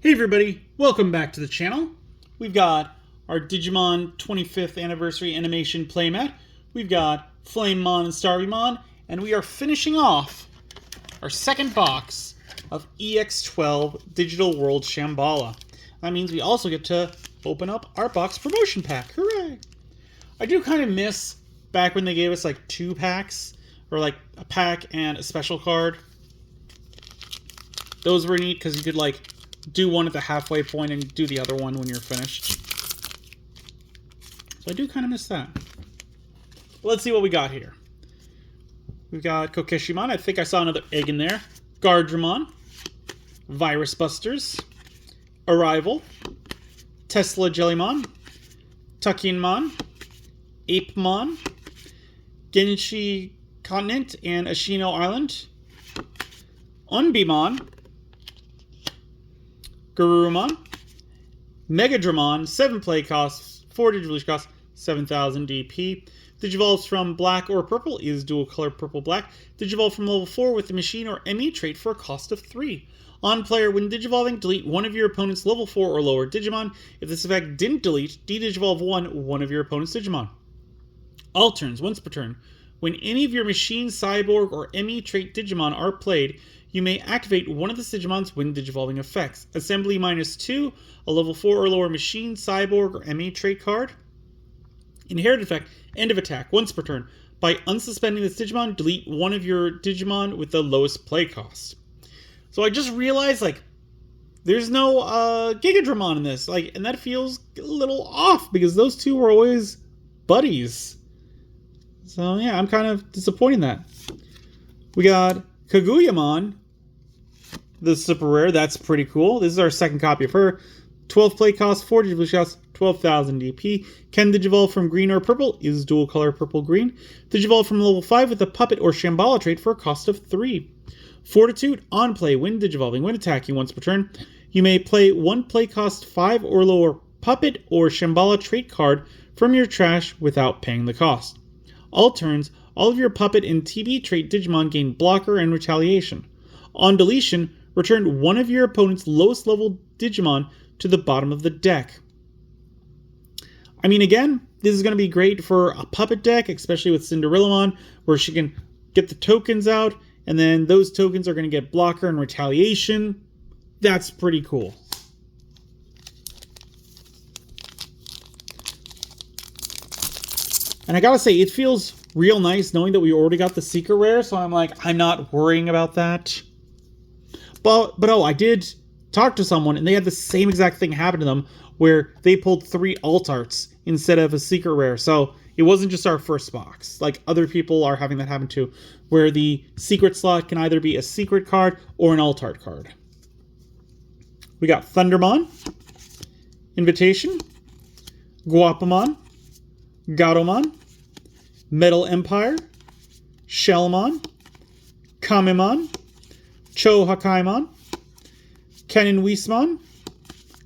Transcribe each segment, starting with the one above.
Hey everybody, welcome back to the channel. We've got our Digimon 25th Anniversary Animation playmat. We've got Flamemon and Starvymon, and we are finishing off our second box of EX12 Digital World Shambala. That means we also get to open up our box promotion pack. Hooray! I do kind of miss back when they gave us like 2 packs, or like a pack and a special card. Those were neat because you could like do one at the halfway point and do the other one when you're finished. So I do kind of miss that. Let's see what we got here. We've got Kokeshimon. I think I saw another egg in there. Gardramon. Virus Busters. Arrival. Tesla Jellymon. Tuckinmon. Apemon. Genshi Continent and Ashino Island. Unbimon. Garurumon, Megadramon, 7 play costs, 4 Digivolution costs, 7,000 DP. Digivolves from black or purple is dual color purple-black. Digivolve from level 4 with the machine or ME trait for a cost of 3. On player, when digivolving, delete one of your opponent's level 4 or lower Digimon. If this effect didn't delete, de-digivolve one of your opponent's Digimon. All turns, once per turn. When any of your machine, cyborg, or ME trait Digimon are played, you may activate one of the Digimon's when digivolving effects. Assembly -2, a level 4 or lower machine, cyborg, or ME trait card. Inherit effect, end of attack, once per turn. By unsuspending this Digimon, delete one of your Digimon with the lowest play cost. So I just realized, like, there's no Gigadramon in this, like, and that feels a little off because those two were always buddies. So yeah, I'm kind of disappointed in that. We got Kaguyamon, the super rare. That's pretty cool. This is our second copy of her. 12 play cost, 4 Digivolution cost, 12,000 DP. Can Digivolve from green or purple, is dual color purple-green. Digivolve from level 5 with a puppet or Shambala trait for a cost of 3. Fortitude, on play, when digivolving, when attacking once per turn. You may play 1 play cost 5 or lower puppet or Shambala trait card from your trash without paying the cost. All turns, all of your puppet and TB trait Digimon gain blocker and retaliation. On deletion, return one of your opponent's lowest level Digimon to the bottom of the deck. I mean, again, this is going to be great for a puppet deck, especially with Cinderillamon, where she can get the tokens out, and then those tokens are going to get blocker and retaliation. That's pretty cool. And I gotta say, it feels real nice knowing that we already got the secret rare, so I'm like, I'm not worrying about that. But oh, I did talk to someone, and they had the same exact thing happen to them, where they pulled 3 alt arts instead of a secret rare. So it wasn't just our first box. Like, other people are having that happen too, where the secret slot can either be a secret card or an alt art card. We got Thundermon, Invitation, Guapamon, Gatomon, Metal Empire, Shellmon, Kamemon, Cho Hakaimon, Kennen Wismon,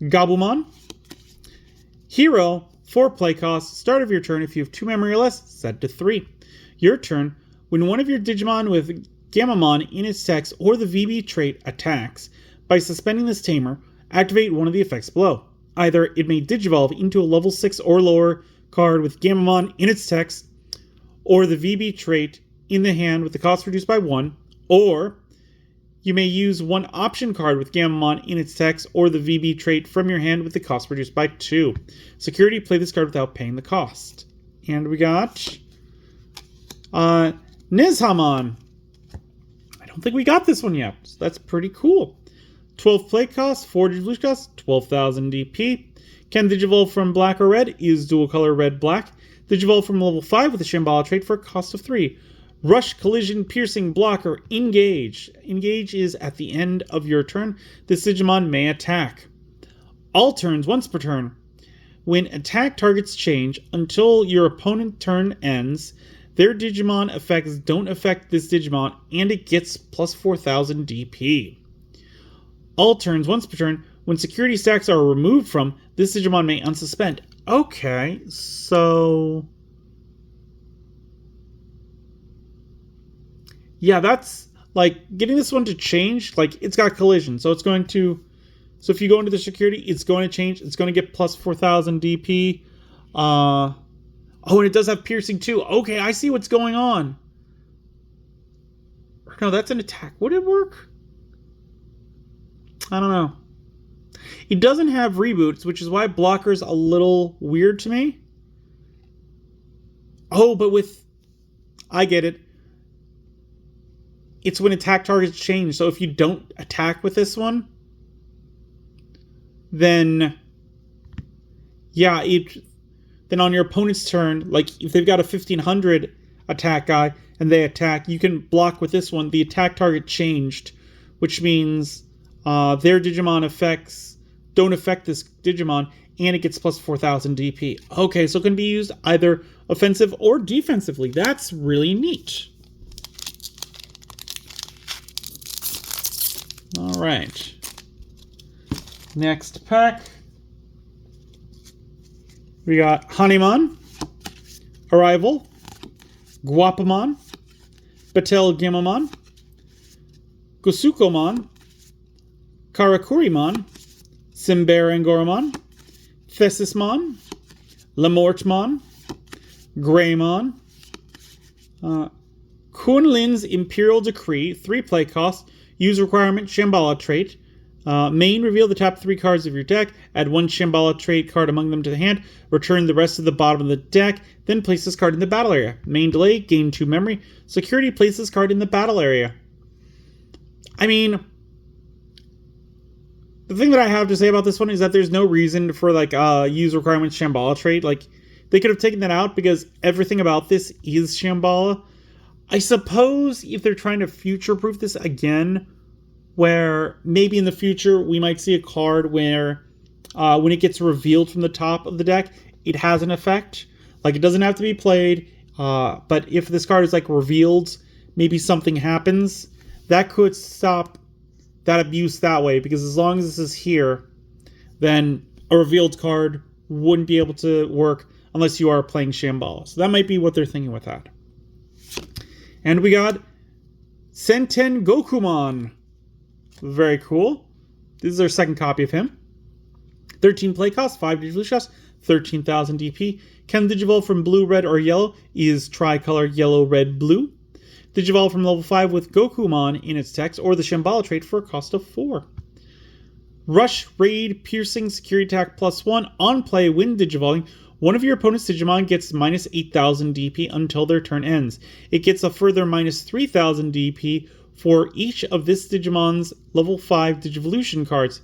Gabumon. Hero, 4 play costs, start of your turn. If you have 2 memory or less, set to 3. Your turn, when one of your Digimon with Gamamon in its text or the VB trait attacks, by suspending this tamer, activate one of the effects below. Either it may digivolve into a level 6 or lower card with Gamamon in its text, or the VB trait in the hand with the cost reduced by 1, or you may use one option card with Gamamon in its text or the VB trait from your hand with the cost reduced by 2. Security, play this card without paying the cost. And we got Nizhamon. I don't think we got this one yet, so that's pretty cool. 12 play cost, 4 Digivolution cost, 12,000 DP. Can Digivolve from black or red, is dual color red-black. Digivolve from level 5 with a Shambala trait for a cost of 3. Rush, collision, piercing, blocker, engage. Engage is at the end of your turn. This Digimon may attack. All turns, once per turn. When attack targets change until your opponent's turn ends, their Digimon effects don't affect this Digimon, and it gets plus 4,000 DP. All turns, once per turn. When security stacks are removed from, this Digimon may unsuspend. Okay, so yeah, that's like getting this one to change. Like, it's got collision, so it's going to So if you go into the security, it's going to change. It's going to get plus 4,000 DP. Oh, and it does have piercing too. Okay, I see what's going on. No, that's an attack. Would it work? I don't know. It doesn't have reboots, which is why blocker's a little weird to me. Oh, but with... I get it. It's when attack targets change. So if you don't attack with this one, then... yeah, then on your opponent's turn, like if they've got a 1500 attack guy and they attack, you can block with this one. The attack target changed, which means their Digimon effects don't affect this Digimon, and it gets plus 4,000 DP. Okay, so it can be used either offensive or defensively. That's really neat. All right. Next pack. We got Hanemon, Arrival, Guapamon, Betelgemamon, Gosukomon, Karakurimon, Simbarangoramon, Thesismon, Lamortmon, Greymon, Kunlin's Imperial Decree, 3 play cost, use requirement, Shambala trait. Main, reveal the top 3 cards of your deck, add 1 Shambala trait card among them to the hand, return the rest to the bottom of the deck, then place this card in the battle area. Main delay, gain 2 memory. Security, place this card in the battle area. I mean, the thing that I have to say about this one is that there's no reason for, like, use requirement Shambala trait. Like, they could have taken that out because everything about this is Shambala. I suppose if they're trying to future-proof this again, where maybe in the future we might see a card where when it gets revealed from the top of the deck, it has an effect. Like, it doesn't have to be played, but if this card is, like, revealed, maybe something happens. That could stop that abuse that way, because as long as this is here, then a revealed card wouldn't be able to work unless you are playing Shambhala. So that might be what they're thinking with that. And we got Senten Gokumon. Very cool. This is our second copy of him. 13 play cost, 5 digital cost, 13,000 DP. Can Digivolve from blue, red, or yellow. Is tricolor yellow, red, blue. Digivolve from level 5 with Gokumon in its text, or the Shambhala trait for a cost of 4. Rush, Raid, Piercing, Security Attack +1. On play, when Digivolving, one of your opponent's Digimon gets minus 8,000 DP until their turn ends. It gets a further minus 3,000 DP for each of this Digimon's level 5 Digivolution cards.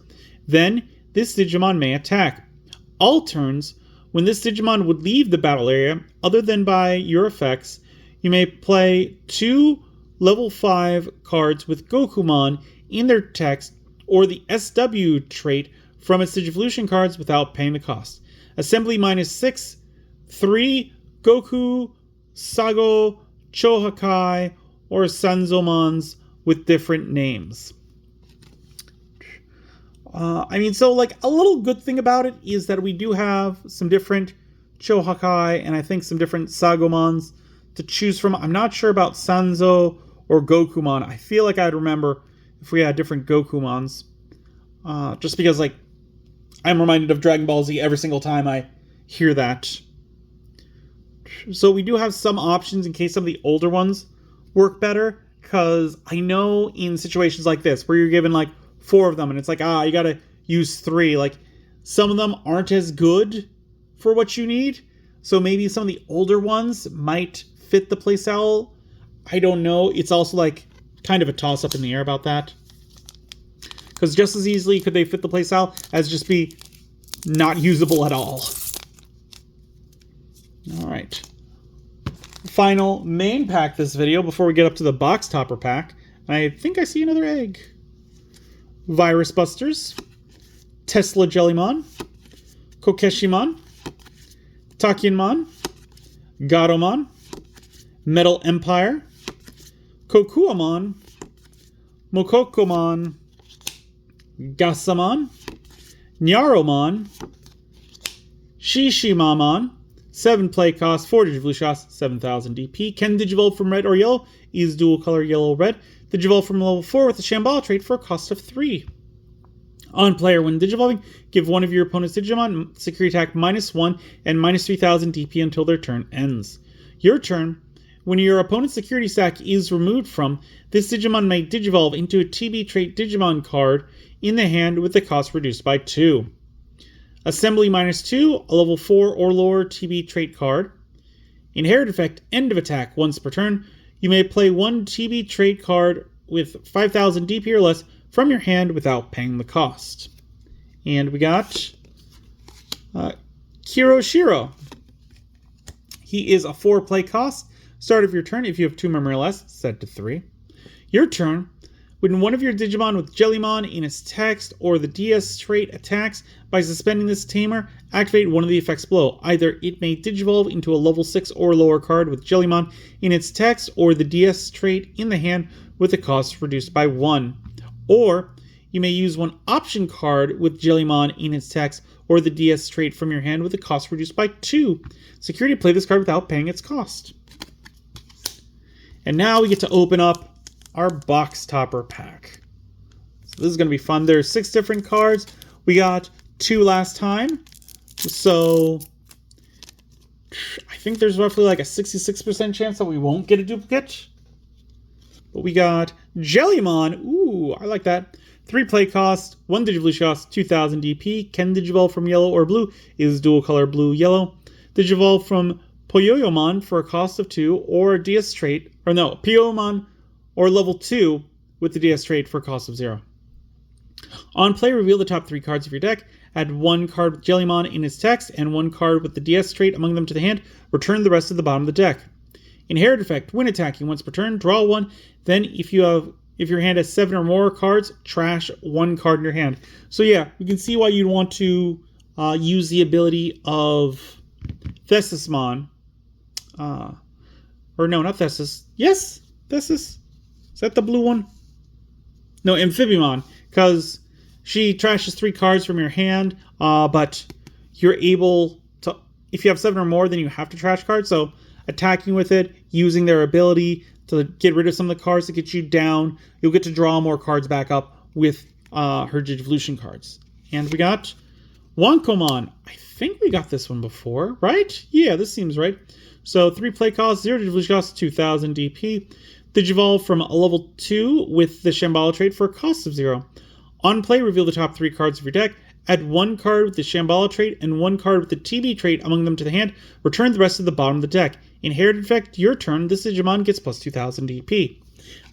Then, this Digimon may attack. All turns, when this Digimon would leave the battle area, other than by your effects, you may play 2 level 5 cards with Gokumon in their text, or the SW trait from its Digivolution cards without paying the cost. Assembly -6, 3 Goku, Sago, Chohakai, or Sanzomons with different names. So, like, a little good thing about it is that we do have some different Chohakai and I think some different Sagomons to choose from. I'm not sure about Sanzo or Gokumon. I feel like I'd remember if we had different Gokumons. Just because, like, I'm reminded of Dragon Ball Z every single time I hear that. So we do have some options in case some of the older ones work better. Because I know in situations like this, where you're given, like, 4 of them, and it's like, you gotta use 3. Like, some of them aren't as good for what you need. So maybe some of the older ones might fit the playstyle. I don't know. It's also, like, kind of a toss-up in the air about that. Because just as easily could they fit the playstyle as just be not usable at all. Alright. Final main pack this video before we get up to the box topper pack. I think I see another egg. Virus Busters. Tesla Jellymon. Kokeshimon. Takienmon. Gatomon. Metal Empire. Kokuamon. Mokokomon. Gasamon, Nyaromon, Shishimamon, 7 play cost, 4 Digivolution cost, 7,000 DP. Can Digivolve from red or yellow. Is dual color yellow red. Digivolve from level 4 with the Shambhala trait for a cost of 3. On player, when digivolving, give one of your opponent's Digimon security attack -1 and -3000 DP until their turn ends. Your turn. When your opponent's security stack is removed from, this Digimon may digivolve into a TB trait Digimon card in the hand with the cost reduced by 2. Assembly -2, a level 4 or lower TB trait card. Inherit effect, end of attack, once per turn. You may play one TB trait card with 5000 DP or less from your hand without paying the cost. And we got Kiroshiro. He is a 4 play cost. Start of your turn, if you have 2 memory or less, set to 3. Your turn. When one of your Digimon with Jellymon in its text or the DS trait attacks by suspending this tamer, activate one of the effects below. Either it may digivolve into a level 6 or lower card with Jellymon in its text or the DS trait in the hand with the cost reduced by 1. Or you may use one option card with Jellymon in its text or the DS trait from your hand with the cost reduced by 2. Security, play this card without paying its cost. And now we get to open up our box topper pack. So this is going to be fun. There's 6 different cards. We got 2 last time. So I think there's roughly like a 66% chance that we won't get a duplicate. But we got Jellymon. Ooh, I like that. 3 play cost, 1 Digivolution cost, 2000 DP. Can Digivolve from yellow or blue. Is dual color blue-yellow. Digivolve from Poyoyomon for a cost of 2 or a DS trait. Or no, Poyoyomon or level 2 with the DS trait for a cost of 0. On play, reveal the top 3 cards of your deck. Add 1 card with Jellymon in its text and 1 card with the DS trait among them to the hand. Return the rest to the bottom of the deck. Inherit effect, when attacking once per turn, draw 1. Then if your hand has 7 or more cards, trash 1 card in your hand. So yeah, you can see why you'd want to use the ability of Thessismon. Or no, not Thessis. Yes, Thessis. Is that the blue one? No, Amphibimon. Because she trashes 3 cards from your hand, but you're able to, if you have 7 or more, then you have to trash cards. So attacking with it, using their ability to get rid of some of the cards to get you down, you'll get to draw more cards back up with her Digivolution cards. And we got Wankomon. I think we got this one before, right? Yeah, this seems right. So 3 play cost, 0 Digivolution cost, 2000 DP. Digivolve from a level 2 with the Shambala trait for a cost of 0. On play, reveal the top 3 cards of your deck. Add 1 card with the Shambala trait and 1 card with the TB trait among them to the hand. Return the rest to the bottom of the deck. Inherited effect, your turn. This Digimon gets plus 2000 DP.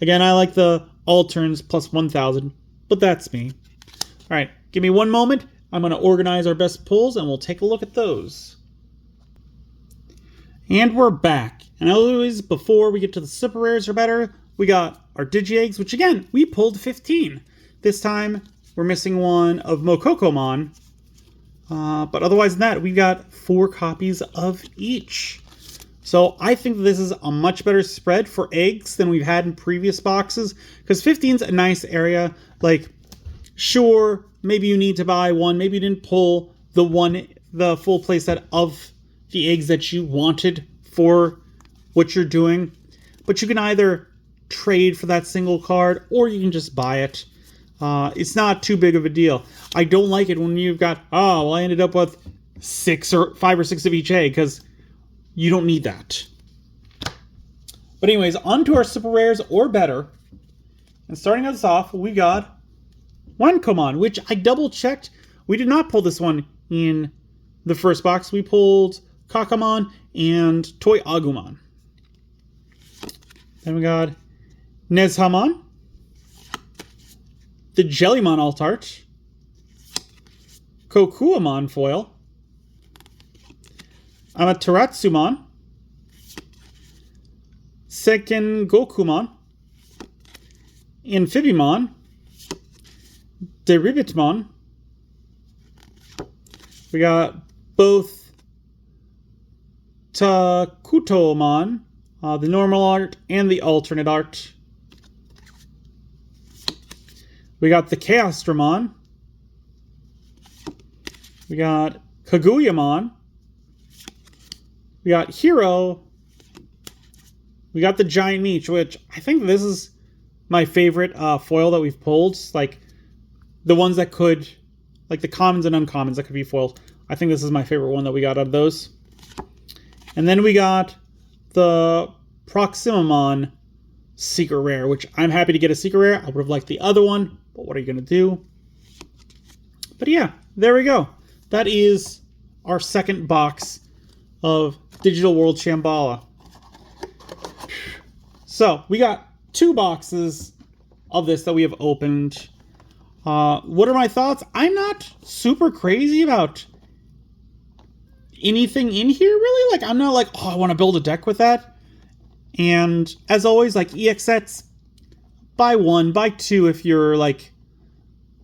Again, I like the all turns plus 1000, but that's me. Alright, give me 1 moment. I'm going to organize our best pulls and we'll take a look at those. And we're back. And always, before we get to the super rares or better, we got our Digi-Eggs, which again, we pulled 15. This time, we're missing one of Mokokomon. But otherwise than that, we've got 4 copies of each. So I think this is a much better spread for eggs than we've had in previous boxes. Because 15's a nice area. Like, sure, maybe you need to buy one. Maybe you didn't pull the full playset of the eggs that you wanted for what you're doing. But you can either trade for that single card or you can just buy it. It's not too big of a deal. I don't like it when you've got, oh, well, I ended up with 5 or 6 of each egg, because you don't need that. But anyways, on to our super rares or better. And starting us off, we got Wankomon, which I double checked. We did not pull this one in the first box. We pulled Kakamon and Toy Agumon. Then we got Nezhamon, the Jellymon Alt Art, Kokuamon Foil, Amateratsumon, Seiken Gokumon, Amphibimon, Deribitmon. We got both Takutomon, the normal art and the alternate art. We got the Chaosdramon. We got Kaguyamon. We got Hero. We got the Giant Meech, which I think this is my favorite foil that we've pulled. Like, the ones that could, like the commons and uncommons that could be foiled. I think this is my favorite one that we got out of those. And then we got the Proximamon Secret Rare, which I'm happy to get a Secret Rare. I would have liked the other one, but what are you going to do? But yeah, there we go. That is our second box of Digital World Shambala. So, we got 2 boxes of this that we have opened. What are my thoughts? I'm not super crazy about anything in here, really. Like, I'm not like, oh, I want to build a deck with that. And as always, like, EX sets, buy 1, buy 2 if you're, like,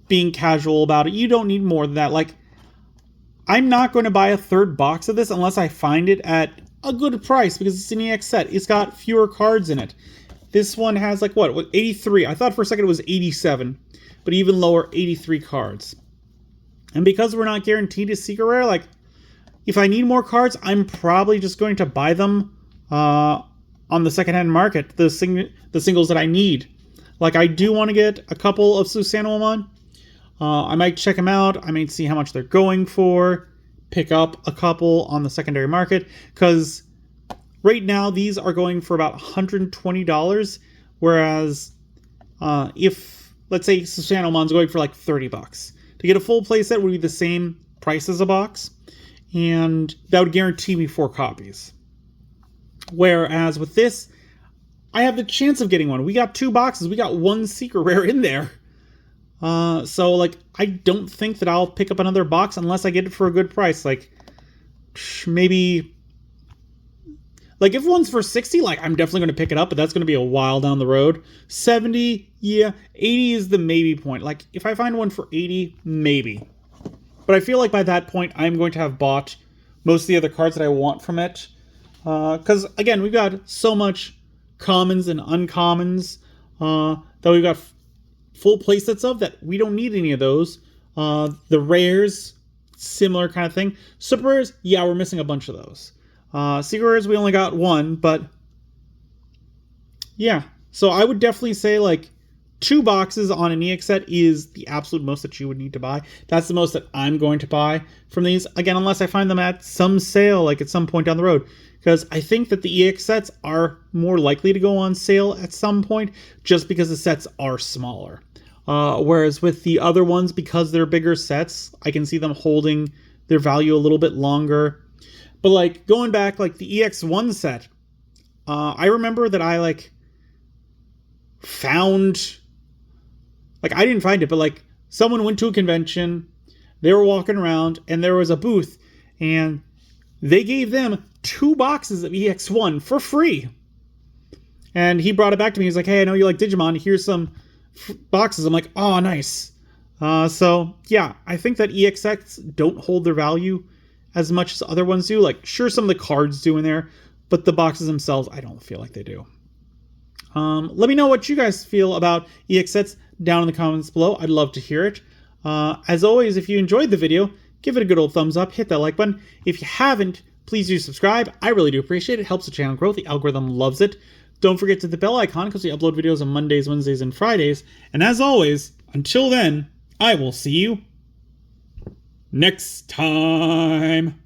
being casual about it. You don't need more than that. Like, I'm not going to buy a 3rd box of this unless I find it at a good price, because it's an EX set. It's got fewer cards in it. This one has, like, what, 83? I thought for a second it was 87, but even lower, 83 cards. And because we're not guaranteed a Secret Rare, like, if I need more cards, I'm probably just going to buy them on the secondhand market, the singles that I need. Like, I do want to get a couple of Susanoo. I might check them out. I might see how much they're going for. Pick up a couple on the secondary market. Because right now, these are going for about $120. Whereas, if, let's say, Susanoo's going for like $30. To get a full playset would be the same price as a box. And that would guarantee me 4 copies. Whereas with this, I have the chance of getting one. We got 2 boxes. We got 1 Secret Rare in there. So, like, I don't think that I'll pick up another box unless I get it for a good price. Like, maybe... Like, if one's for 60, like, I'm definitely going to pick it up, but that's going to be a while down the road. 70, yeah. 80 is the maybe point. Like, if I find one for 80, maybe. But I feel like by that point, I'm going to have bought most of the other cards that I want from it. Because, again, we've got so much commons and uncommons that we've got full playsets of that we don't need any of those. The rares, similar kind of thing. Super rares, yeah, we're missing a bunch of those. Secret rares, we only got 1, but yeah. So I would definitely say, like, 2 boxes on an EX set is the absolute most that you would need to buy. That's the most that I'm going to buy from these. Again, unless I find them at some sale, like at some point down the road. Because I think that the EX sets are more likely to go on sale at some point, just because the sets are smaller. Whereas with the other ones, because they're bigger sets, I can see them holding their value a little bit longer. But, like, going back, like, the EX1 set, I remember that I, like, found... Like, I didn't find it, but, like, someone went to a convention, they were walking around, and there was a booth, and they gave them 2 boxes of EX1 for free. And he brought it back to me. He's like, hey, I know you like Digimon. Here's some boxes. I'm like, oh, nice. So, yeah, I think that EXX don't hold their value as much as other ones do. Like, sure, some of the cards do in there, but the boxes themselves, I don't feel like they do. Let me know what you guys feel about EX sets down in the comments below. I'd love to hear it. As always, if you enjoyed the video, give it a good old thumbs up, hit that like button. If you haven't, please do subscribe. I really do appreciate it. It helps the channel grow. The algorithm loves it. Don't forget to hit the bell icon because we upload videos on Mondays, Wednesdays, and Fridays. And as always, until then, I will see you next time.